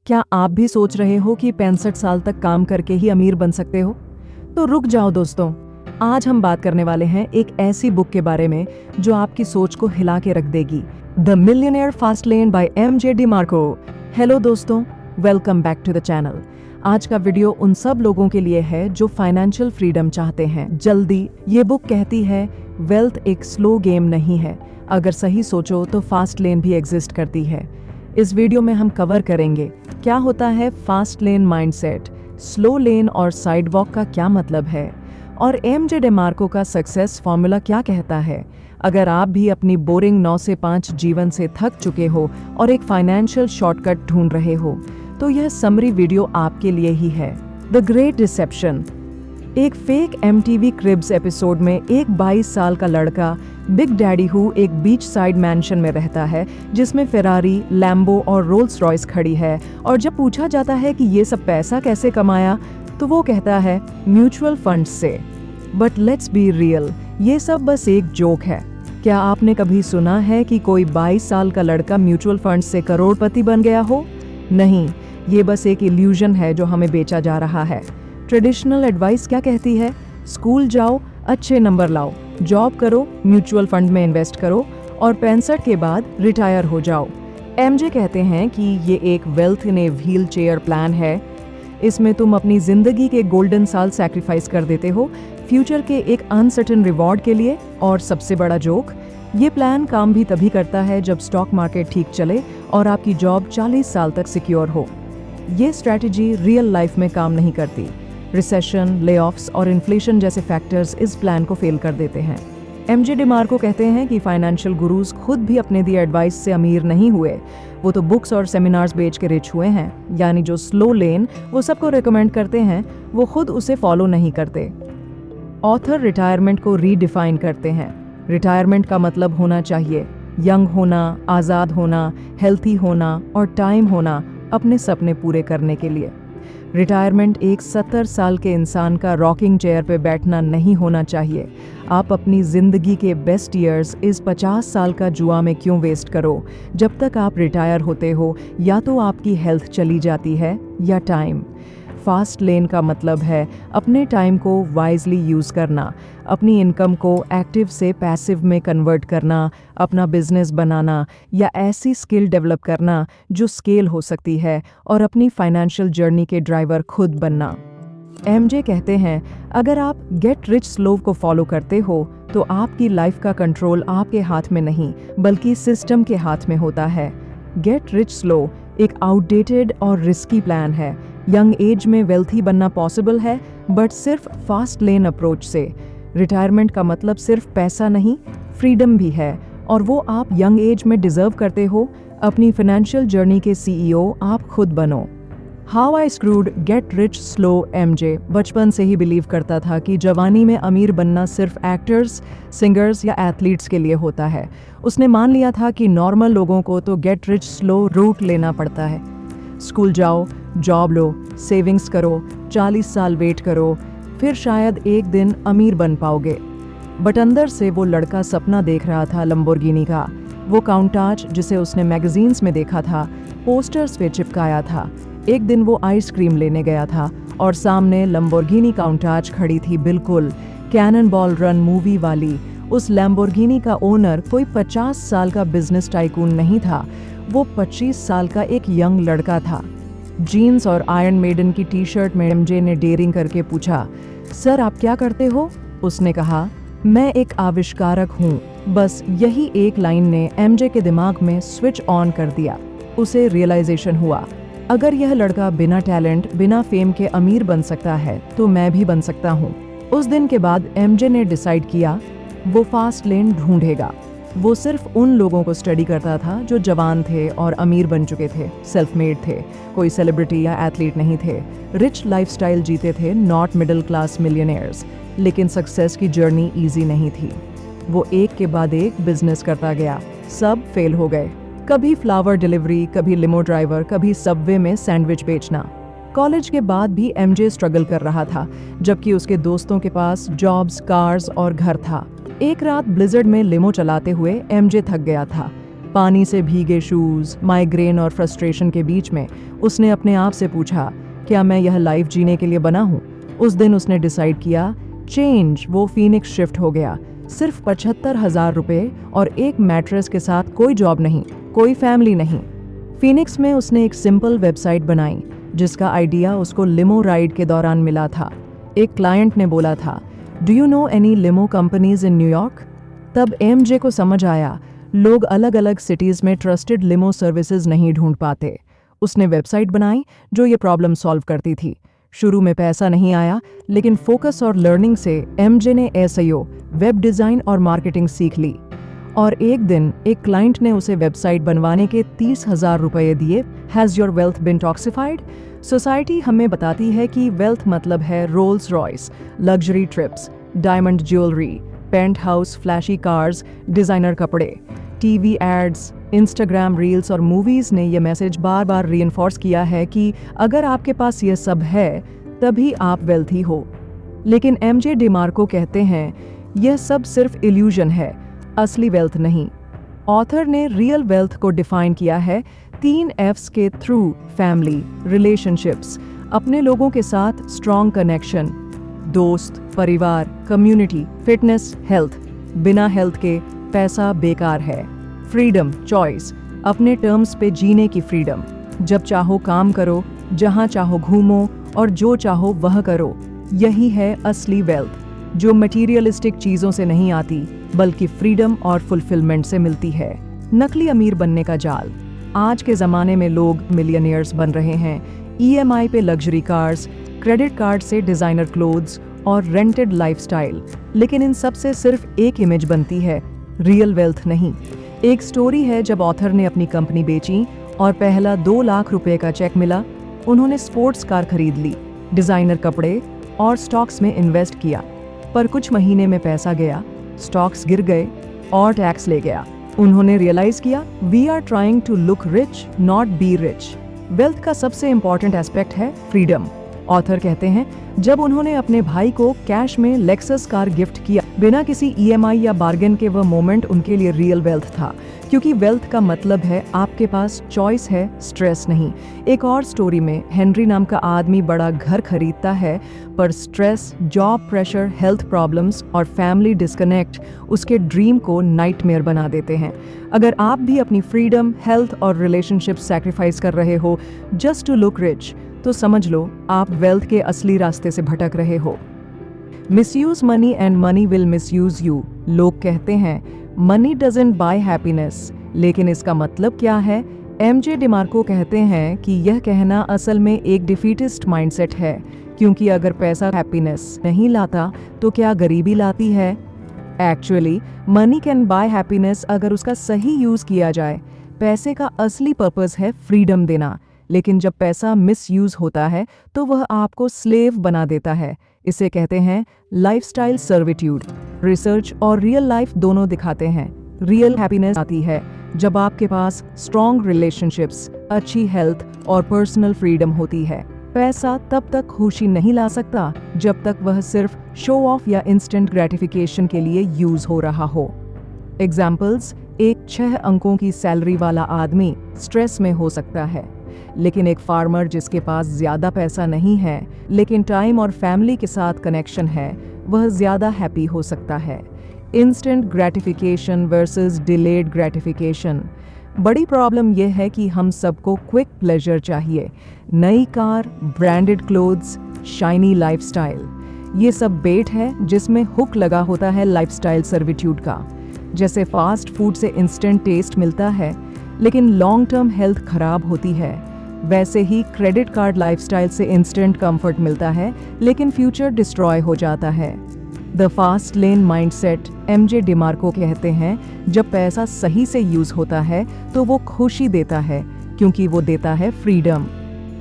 क्या आप भी सोच रहे हो कि 65 साल तक काम करके ही अमीर बन सकते हो? तो रुक जाओ दोस्तों, आज हम बात करने वाले हैं एक ऐसी बुक के बारे में जो आपकी सोच को हिला के रख देगी। The millionaire fastlane by MJ DeMarco. Hello दोस्तों, welcome back to the channel. आज का वीडियो उन सब लोगों के लिए है जो फाइनेंशियल फ्रीडम चाहते हैं जल्दी। ये बुक कहती है वेल्थ एक स्लो गेम नहीं है, अगर सही सोचो तो फास्ट लेन भी एग्जिस्ट करती है। इस वीडियो में हम कवर करेंगे क्या होता है फास्ट लेन माइंडसेट, स्लो लेन और साइडवॉक का क्या मतलब है, और एमजे डिमार्को का सक्सेस फॉर्मूला क्या कहता है। अगर आप भी अपनी बोरिंग 9 से 5 जीवन से थक चुके हो और एक फाइनेंशियल शॉर्टकट ढूंढ रहे हो तो यह समरी वीडियो आपके लिए ही है। The great reception. एक फेक MTV क्रिब्स एपिसोड में एक 22 साल का लड़का बिग डैडी हु एक बीच साइड मैंशन में रहता है जिसमें फेरारी, लैम्बो और रोल्स रॉयस खड़ी है, और जब पूछा जाता है कि ये सब पैसा कैसे कमाया तो वो कहता है म्यूचुअल फंड्स से। बट लेट्स बी रियल, ये सब बस एक जोक है। क्या आपने कभी सुना है कि कोई 22 साल का लड़का म्यूचुअल फंड्स से करोड़पति बन गया हो? नहीं, ये बस एक इल्यूजन है जो हमें बेचा जा रहा है। ट्रेडिशनल एडवाइस क्या कहती है? स्कूल जाओ, अच्छे नंबर लाओ, जॉब करो, म्यूचुअल फंड में इन्वेस्ट करो और 65 के बाद रिटायर हो जाओ। एमजे कहते हैं कि ये एक wealth in a wheel chair plan है। इसमें तुम अपनी जिंदगी के गोल्डन साल सैक्रिफाइस कर देते हो फ्यूचर के एक अनसर्टेन रिवॉर्ड के लिए। और सबसे बड़ा जोक, ये प्लान काम भी तभी करता है जब स्टॉक मार्केट ठीक चले और आपकी जॉब 40 साल तक सिक्योर हो। ये स्ट्रैटेजी रियल लाइफ में काम नहीं करती। रिसेशन, लेऑफ्स और इन्फ्लेशन जैसे फैक्टर्स इस प्लान को फेल कर देते हैं। एमजे डिमार्को कहते हैं कि फाइनेंशियल गुरुज खुद भी अपने दी एडवाइस से अमीर नहीं हुए, वो तो बुक्स और सेमिनार्स बेच के रिच हुए हैं। यानी जो स्लो लेन वो सबको रिकमेंड करते हैं वो खुद उसे फॉलो नहीं करते। ऑथर रिटायरमेंट को रीडिफाइन करते हैं। रिटायरमेंट का मतलब होना चाहिए यंग होना, आज़ाद होना, हेल्थी होना और टाइम होना अपने सपने पूरे करने के लिए। रिटायरमेंट एक 70 साल के इंसान का रॉकिंग चेयर पे बैठना नहीं होना चाहिए। आप अपनी ज़िंदगी के बेस्ट ईयर्स इस 50 साल का जुआ में क्यों वेस्ट करो? जब तक आप रिटायर होते हो या तो आपकी हेल्थ चली जाती है या टाइम। फास्ट लेन का मतलब है अपने टाइम को वाइजली यूज़ करना, अपनी इनकम को एक्टिव से पैसिव में कन्वर्ट करना, अपना बिजनेस बनाना या ऐसी स्किल डेवलप करना जो स्केल हो सकती है, और अपनी फाइनेंशियल जर्नी के ड्राइवर खुद बनना। एमजे कहते हैं अगर आप गेट रिच स्लो को फॉलो करते हो तो आपकी लाइफ का कंट्रोल आपके हाथ में नहीं बल्कि सिस्टम के हाथ में होता है। गेट रिच स्लो एक आउटडेटेड और रिस्की प्लान है। यंग एज में वेल्थी बनना पॉसिबल है बट सिर्फ फास्ट लेन अप्रोच से। रिटायरमेंट का मतलब सिर्फ पैसा नहीं, फ्रीडम भी है, और वो आप यंग एज में डिजर्व करते हो। अपनी फाइनेंशियल जर्नी के CEO आप खुद बनो। How I screwed get rich slow. MJ बचपन से ही बिलीव करता था कि जवानी में अमीर बनना सिर्फ एक्टर्स, सिंगर्स या एथलीट्स के लिए होता है। उसने मान लिया था कि नॉर्मल लोगों को तो गेट रिच स्लो रूट लेना पड़ता है। स्कूल जाओ, जॉब लो, सेविंग्स करो, 40 साल वेट करो, फिर शायद एक दिन अमीर बन पाओगे। बट अंदर से वो लड़का सपना देख रहा था लंबोर्गिनी का। वो काउंटाज जिसे उसने मैगजीन्स में देखा था, पोस्टर्स पे चिपकाया था। एक दिन वो आइसक्रीम लेने गया था और सामने लंबोर्गिनी काउंटाज खड़ी थी, बिल्कुल कैनन बॉल रन मूवी वाली। उस लैम्बोर्गिनी का ओनर कोई 50 साल का बिजनेस टाइकून नहीं था, वो 25 साल का एक यंग लड़का था। जीन्स और आयरन मेडन की टी-शर्ट में एमजे ने डेयरिंग करके पूछा, सर आप क्या करते हो? उसने कहा, मैं एक आविष्कारक हूँ। बस यही एक लाइन ने एमजे के दिमाग में स्विच ऑन कर दिया। उसे रियलाइजेशन हुआ, अगर यह लड़का बिना टैलेंट, बिना फेम के अमीर बन सकता है तो मैं भी बन सकता हूँ। उस दिन के बाद एमजे ने डिसाइड किया वो फास्ट लेन ढूंढेगा। वो सिर्फ उन लोगों को स्टडी करता था जो जवान थे और अमीर बन चुके थे, सेल्फ मेड थे, कोई सेलिब्रिटी या एथलीट नहीं थे, रिच लाइफस्टाइल जीते थे, नॉट मिडिल क्लास मिलियनेयर्स। लेकिन सक्सेस की जर्नी इजी नहीं थी। वो एक के बाद एक बिजनेस करता गया, सब फेल हो गए। कभी फ्लावर डिलीवरी, कभी लिमो ड्राइवर, कभी सबवे में सैंडविच बेचना। कॉलेज के बाद भी एमजे स्ट्रगल कर रहा था, जबकि उसके दोस्तों के पास जॉब्स, कार्स और घर था। एक रात ब्लिजर्ड में लिमो चलाते हुए एमजे थक गया था। पानी से भीगे शूज़, माइग्रेन और फ्रस्ट्रेशन के बीच में उसने अपने आप से पूछा, क्या मैं यह लाइफ जीने के लिए बना हूँ? उस दिन उसने डिसाइड किया, चेंज। वो फीनिक्स शिफ्ट हो गया। सिर्फ 75,000 रुपये और एक मैट्रेस के साथ, कोई जॉब नहीं, कोई फैमिली नहीं। फीनिक्स में उसने एक सिंपल वेबसाइट बनाई जिसका आइडिया उसको लिमो राइड के दौरान मिला था। एक क्लाइंट ने बोला था, do you know any limo companies in New York? तब एमजे को समझ आया, लोग अलग अलग सिटीज़ में ट्रस्टेड लिमो सर्विसेज नहीं ढूंढ पाते। उसने वेबसाइट बनाई जो ये प्रॉब्लम सॉल्व करती थी। शुरू में पैसा नहीं आया, लेकिन फोकस और लर्निंग से एमजे ने एसईओ, वेब डिज़ाइन और मार्केटिंग सीख ली। और एक दिन एक क्लाइंट ने उसे वेबसाइट बनवाने के 30,000 रुपये दिए। Has your wealth been toxified? Society हमें बताती है कि वेल्थ मतलब है Rolls Royce, luxury trips, diamond jewellery, penthouse, flashy cars, designer कपड़े। टीवी एड्स, इंस्टाग्राम रील्स और मूवीज़ ने यह मैसेज बार बार रीइंफोर्स किया है कि अगर आपके पास यह सब है तभी आप वेल्थी हो। लेकिन एमजे डिमार्को कहते हैं यह सब सिर्फ इल्यूजन है, असली वेल्थ नहीं। ऑथर ने रियल वेल्थ को डिफाइन किया है 3 F's के थ्रू: फैमिली, रिलेशनशिप्स, अपने लोगों के साथ स्ट्रॉन्ग कनेक्शन, दोस्त, परिवार, कम्युनिटी, फिटनेस, हेल्थ। बिना हेल्थ के पैसा बेकार है। फ्रीडम, चॉइस, अपने टर्म्स पे जीने की फ्रीडम। जब चाहो काम करो, जहां चाहो घूमो और जो चाहो वह करो। यही है असली वेल्थ, जो मटीरियलिस्टिक चीज़ों से नहीं आती बल्कि फ्रीडम और फुलफिलमेंट से मिलती है। नकली अमीर बनने का जाल। आज के ज़माने में लोग मिलियनियर्स बन रहे हैं। ईएमआई पे लग्जरी कार्स, क्रेडिट कार्ड से डिज़ाइनर क्लोथ्स और रेंटेड लाइफस्टाइल। लेकिन इन सब से सिर्फ एक इमेज बनती है, रियल वेल्थ नहीं। एक स्टोरी है जब ऑथर ने अपनी कंपनी बेची और पहला 2 लाख रुपए का चेक मिला। उन्होंने स्पोर्ट्स कार खरीद ली, डिज़ाइनर कपड़े और स्टॉक्स में इन्वेस्ट किया। पर कुछ महीने में पैसा गया, स्टॉक्स गिर गए और टैक्स ले गया। उन्होंने रियलाइज किया, we are trying to look rich, not be rich. Wealth का सबसे इंपॉर्टेंट एस्पेक्ट है फ्रीडम। ऑथर कहते हैं जब उन्होंने अपने भाई को कैश में लेक्सस कार गिफ्ट किया बिना किसी ईएमआई या बार्गेन के, वह मोमेंट उनके लिए रियल वेल्थ था। क्योंकि वेल्थ का मतलब है आपके पास चॉइस है, स्ट्रेस नहीं। एक और स्टोरी में हेनरी नाम का आदमी बड़ा घर खरीदता है, पर stress, job pressure, health problems और फैमिली डिस्कनेक्ट उसके ड्रीम को नाइटमेयर बना देते हैं। अगर आप भी अपनी फ्रीडम, हेल्थ और रिलेशनशिप सैक्रिफाइस कर रहे हो जस्ट टू लुक रिच, तो समझ लो आप वेल्थ के असली रास्ते से भटक रहे हो। Misuse money and money will misuse you. लोग कहते हैं मनी डजंट बाय हैप्पीनेस, लेकिन इसका मतलब क्या है? एमजे डिमार्को कहते हैं कि यह कहना असल में एक डिफीटिस्ट माइंडसेट है, क्योंकि अगर पैसा हैप्पीनेस नहीं लाता तो क्या गरीबी लाती है? Actually money can buy happiness अगर उसका सही यूज किया जाए। पैसे का असली पर्पस है फ्रीडम देना, लेकिन जब पैसा मिसयूज होता है तो वह आपको स्लेव बना देता है। इसे कहते हैं लाइफस्टाइल सर्विट्यूड। रिसर्च और रियल लाइफ दोनों दिखाते हैं रियल हैप्पीनेस आती है जब आपके पास स्ट्रॉन्ग रिलेशनशिप्स, अच्छी हेल्थ और पर्सनल फ्रीडम होती है। पैसा तब तक खुशी नहीं ला सकता जब तक वह सिर्फ शो ऑफ या इंस्टेंट ग्रेटिफिकेशन के लिए यूज हो रहा हो। एग्जाम्पल्स: एक 6 अंकों की सैलरी वाला आदमी स्ट्रेस में हो सकता है, लेकिन एक फार्मर जिसके पास ज्यादा पैसा नहीं है लेकिन टाइम और फैमिली के साथ कनेक्शन है, वह ज्यादा हैप्पी हो सकता है। Instant gratification versus delayed gratification. बड़ी प्रॉब्लम यह है कि हम सबको क्विक प्लेजर चाहिए। नई car, branded clothes, shiny lifestyle, ये सब बेट है जिसमें हुक लगा होता है लाइफस्टाइल सर्विट्यूड का। जैसे फास्ट फूड से इंस्टेंट टेस्ट मिलता है लेकिन लॉन्ग टर्म हेल्थ खराब होती है, वैसे ही क्रेडिट कार्ड लाइफस्टाइल से इंस्टेंट कंफर्ट मिलता है लेकिन फ्यूचर डिस्ट्रॉय हो जाता है। The fast lane mindset. MJ DeMarco कहते हैं जब पैसा सही से यूज होता है तो वो खुशी देता है, क्योंकि वो देता है freedom.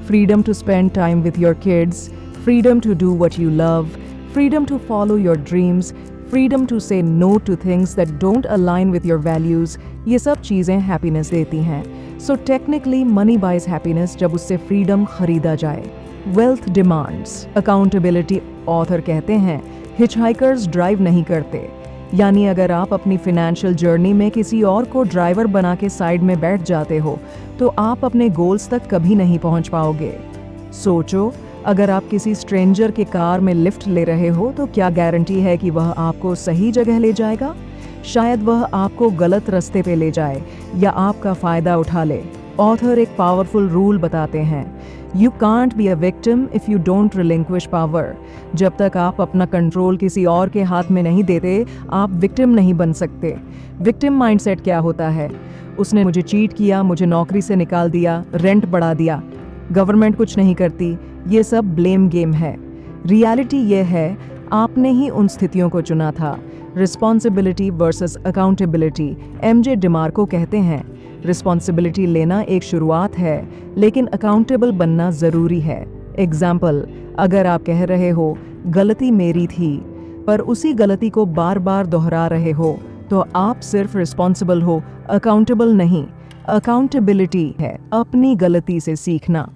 Freedom to spend time with your kids, freedom to do what you love, freedom to follow your dreams, freedom to say no to things that don't align with your values. ये सब चीज़ें happiness देती हैं। So technically money buys happiness जब उससे freedom खरीदा जाए। Wealth demands accountability. Author कहते हैं हिचहाइकर्स ड्राइव नहीं करते, यानी अगर आप अपनी फाइनेंशियल जर्नी में किसी और को ड्राइवर बना के साइड में बैठ जाते हो तो आप अपने गोल्स तक कभी नहीं पहुंच पाओगे। सोचो, अगर आप किसी स्ट्रेंजर के कार में लिफ्ट ले रहे हो तो क्या गारंटी है कि वह आपको सही जगह ले जाएगा? शायद वह आपको गलत रास्ते पे ले जाए या आपका फायदा उठा ले। ऑथर एक पावरफुल रूल बताते हैं, you can't be a victim if you don't relinquish power. जब तक आप अपना कंट्रोल किसी और के हाथ में नहीं देते, आप विक्टिम नहीं बन सकते। विक्टिम माइंडसेट क्या होता है? उसने मुझे चीट किया, मुझे नौकरी से निकाल दिया, रेंट बढ़ा दिया, गवर्नमेंट कुछ नहीं करती, ये सब ब्लेम गेम है। रियलिटी ये है, आपने ही उन स्थितियों को चुना था। Responsibility versus accountability. MJ DeMarco कहते हैं, रिस्पॉन्सिबिलिटी लेना एक शुरुआत है, लेकिन अकाउंटेबल बनना ज़रूरी है। एग्जाम्पल, अगर आप कह रहे हो गलती मेरी थी, पर उसी गलती को बार बार दोहरा रहे हो, तो आप सिर्फ रिस्पॉन्सिबल हो, अकाउंटेबल नहीं। अकाउंटेबिलिटी है अपनी गलती से सीखना।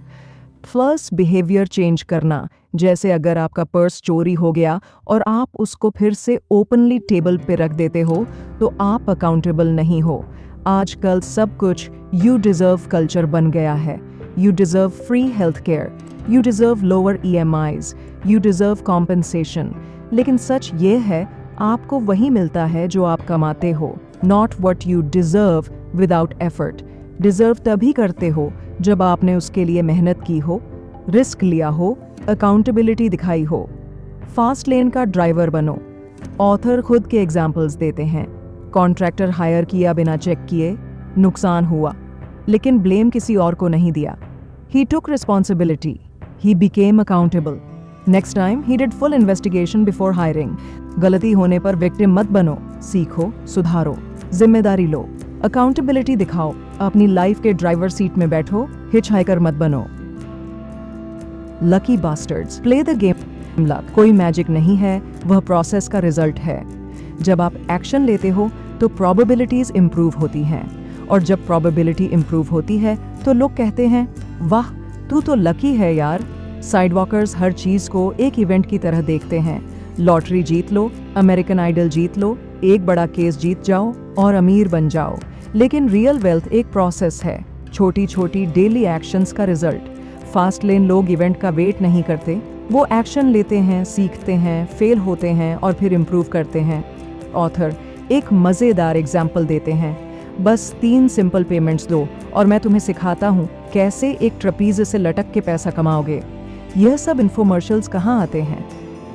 फर्स्ट बिहेवियर चेंज करना, जैसे अगर आपका पर्स चोरी हो गया और आप उसको फिर से ओपनली टेबल पे रख देते हो तो आप अकाउंटेबल नहीं हो। आजकल सब कुछ यू डिजर्व कल्चर बन गया है। You deserve free health care, you deserve lower EMIs, you deserve compensation. लेकिन सच ये है, आपको वही मिलता है जो आप कमाते हो, not what you deserve without effort. Deserve तभी करते हो जब आपने उसके लिए मेहनत की हो, रिस्क लिया हो, अकाउंटेबिलिटी दिखाई हो। फास्ट लेन का ड्राइवर बनो। ऑथर खुद के एग्जाम्पल्स देते हैं, कॉन्ट्रैक्टर हायर किया बिना चेक किए, नुकसान हुआ, लेकिन ब्लेम किसी और को नहीं दिया। He took responsibility, he became accountable. Next time he did full investigation before hiring. गलती होने पर विक्टिम मत बनो, सीखो, सुधारो, जिम्मेदारी लो, अकाउंटेबिलिटी दिखाओ, अपनी लाइफ के ड्राइवर सीट में बैठो, हिचहाइकर मत बनो। Lucky bastards, play the game luck. कोई मैजिक नहीं है, वह प्रोसेस का रिजल्ट है। जब आप एक्शन लेते हो तो प्रोबेबिलिटीज इंप्रूव होती हैं, और जब प्रोबेबिलिटी इंप्रूव होती है तो लोग कहते हैं, वाह तू तो लकी है यार। साइडवॉकर्स हर चीज को एक इवेंट की तरह देखते हैं। लॉटरी जीत लो, अमेरिकन आइडल जीत लो, एक बड़ा केस जीत जाओ और अमीर बन जाओ। लेकिन रियल वेल्थ एक प्रोसेस है, छोटी छोटी डेली एक्शंस का रिजल्ट। फास्ट लेन लोग इवेंट का वेट नहीं करते, वो एक्शन लेते हैं, सीखते हैं, फेल होते हैं और फिर इम्प्रूव करते हैं। ऑथर एक मज़ेदार एग्जाम्पल देते हैं, बस 3 सिंपल पेमेंट्स दो और मैं तुम्हें सिखाता हूँ कैसे एक ट्रपीज से लटक के पैसा कमाओगे। यह सब इन्फोमर्शियल्स कहाँ आते हैं?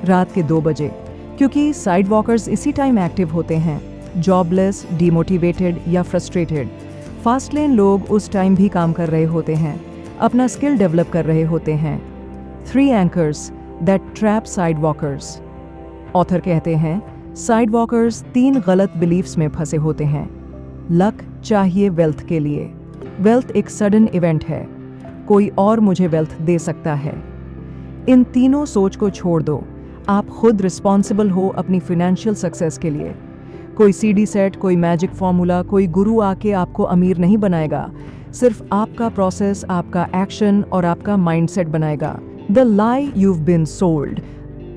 रात के 2 बजे, क्योंकि साइड वॉकर्स इसी टाइम एक्टिव होते हैं, जॉबलेस, डिमोटिवेटेड या फ्रस्ट्रेटेड। फास्ट लेन लोग उस टाइम भी काम कर रहे होते हैं, अपना स्किल डेवलप कर रहे होते हैं। 3 anchors that trap side walkers. Author कहते हैं, साइड वॉकर्स 3 गलत बिलीफ्स में फंसे होते हैं। लक चाहिए वेल्थ के लिए। वेल्थ एक सडन इवेंट है, कोई और मुझे वेल्थ दे सकता है। इन तीनों सोच को छोड़ दो, आप खुद रिस्पॉन्सिबल हो अपनी फाइनेंशियल सक्सेस के लिए। कोई CD सेट, कोई मैजिक फॉर्मूला, कोई गुरु आके आपको अमीर नहीं बनाएगा। सिर्फ आपका प्रोसेस, आपका एक्शन और आपका माइंडसेट बनाएगा। The lie you've been sold।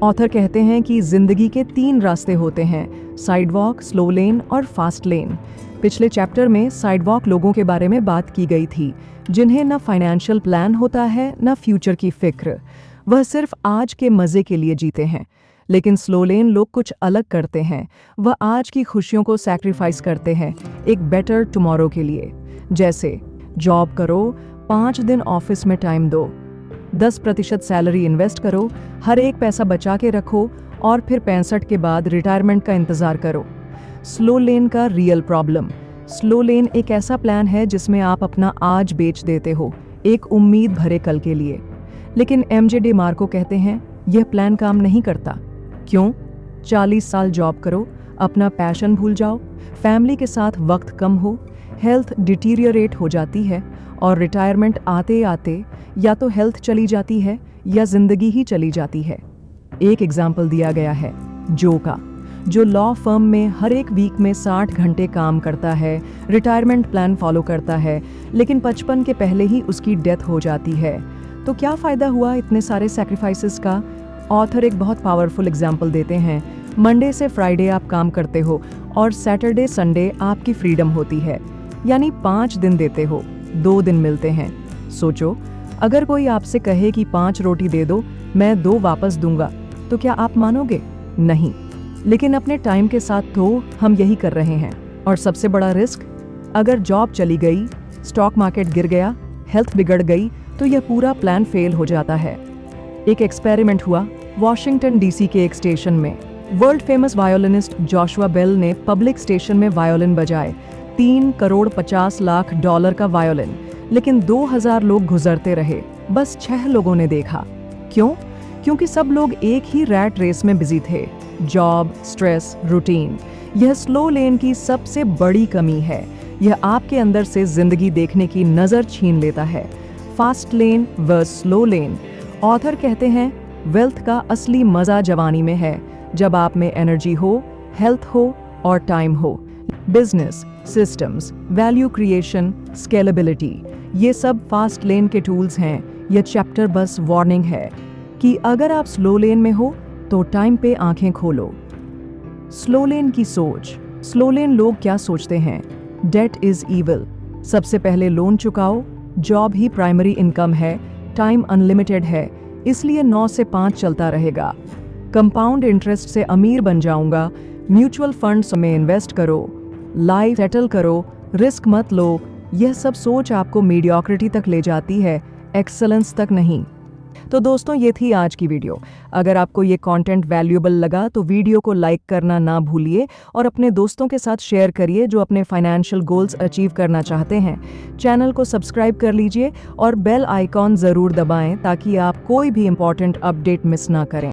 Author कहते हैं कि जिंदगी के 3 रास्ते होते हैं, साइड वॉक, स्लो लेन और फास्ट लेन। पिछले चैप्टर में साइड वॉक लोगों के बारे में बात की गई थी, जिन्हें न फाइनेंशियल प्लान होता है न फ्यूचर की फिक्र, वह सिर्फ आज के मजे के लिए जीते हैं। लेकिन स्लो लेन लोग कुछ अलग करते हैं, वह आज की खुशियों को सैक्रिफाइस करते हैं एक बेटर टुमारो के लिए। जैसे जॉब करो, 5 दिन ऑफिस में टाइम दो, 10% सैलरी इन्वेस्ट करो, हर एक पैसा बचा के रखो और फिर 65 के बाद रिटायरमेंट का इंतजार करो। स्लो लेन का रियल प्रॉब्लम। स्लो लेन एक ऐसा प्लान है जिसमें आप अपना आज बेच देते हो एक उम्मीद भरे कल के लिए। लेकिन MJ डिमार्को कहते हैं यह प्लान काम नहीं करता। क्यों? 40 साल जॉब करो, अपना पैशन भूल जाओ, फैमिली के साथ वक्त कम हो, हेल्थ डिटीरियरेट हो जाती है और रिटायरमेंट आते आते या तो हेल्थ चली जाती है या जिंदगी ही चली जाती है। एक एग्जाम्पल दिया गया है जो का, जो लॉ फर्म में हर एक वीक में 60 घंटे काम करता है, रिटायरमेंट प्लान फॉलो करता है, लेकिन 55 के पहले ही उसकी डेथ हो जाती है। तो क्या फ़ायदा हुआ इतने सारे सैक्रिफाइसेस का? ऑथर एक बहुत पावरफुल एग्जाम्पल देते हैं, मंडे से फ्राइडे आप काम करते हो और सैटरडे संडे आपकी फ्रीडम होती है, यानी 5 दिन देते हो, 2 दिन मिलते हैं। सोचो, अगर कोई आपसे कहे कि 5 रोटी दे दो, मैं 2 वापस दूंगा, तो क्या आप मानोगे? नहीं। लेकिन अपने टाइम के साथ तो हम यही कर रहे हैं। और सबसे बड़ा रिस्क, अगर जॉब चली गई, स्टॉक मार्केट गिर गया, हेल्थ बिगड़ गई, तो यह पूरा प्लान फेल हो जाता है। एक एक्सपेरिमेंट हुआ वॉशिंगटन डीसी के एक स्टेशन में। वर्ल्ड फेमस वायोलिनिस्ट जोशुआ बेल ने पब्लिक स्टेशन में वायोलिन बजाए, $3,50,00,000 का वायोलिन, लेकिन 2000 लोग गुजरते रहे, बस 6 लोगों ने देखा। क्यों? क्योंकि सब लोग एक ही रैट रेस में बिजी थे, जॉब, स्ट्रेस, रूटीन। यह स्लो लेन की सबसे बड़ी कमी है। यह आपके अंदर से जिंदगी देखने की नजर छीन लेता है। फास्ट लेन वर्सेस स्लो लेन। ऑथर कहते हैं, वेल्थ का असली मजा जवानी में है, जब आप में एनर्जी हो, हेल्थ हो और टाइम हो। Business, systems, value creation, scalability, ये सब फास्ट लेन के टूल्स हैं। यह चैप्टर बस वार्निंग है कि अगर आप स्लो लेन में हो तो टाइम पे आंखें खोलो। स्लो लेन की सोच। स्लो लेन लोग क्या सोचते हैं? Debt is evil. सबसे पहले लोन चुकाओ, जॉब ही प्राइमरी इनकम है, टाइम अनलिमिटेड है, इसलिए 9 से 5 चलता रहेगा। कंपाउंड इंटरेस्ट से अमीर बन जाऊंगा, म्यूचुअल फंड्स में इन्वेस्ट करो, लाइफ सेटल करो, रिस्क मत लो। यह सब सोच आपको मीडियोक्रिटी तक ले जाती है, एक्सेलेंस तक नहीं। तो दोस्तों, ये थी आज की वीडियो। अगर आपको ये कंटेंट वैल्यूएबल लगा तो वीडियो को लाइक करना ना भूलिए और अपने दोस्तों के साथ शेयर करिए जो अपने फाइनेंशियल गोल्स अचीव करना चाहते हैं। चैनल को सब्सक्राइब कर लीजिए और बेल आइकॉन ज़रूर दबाएं ताकि आप कोई भी इंपॉर्टेंट अपडेट मिस ना करें।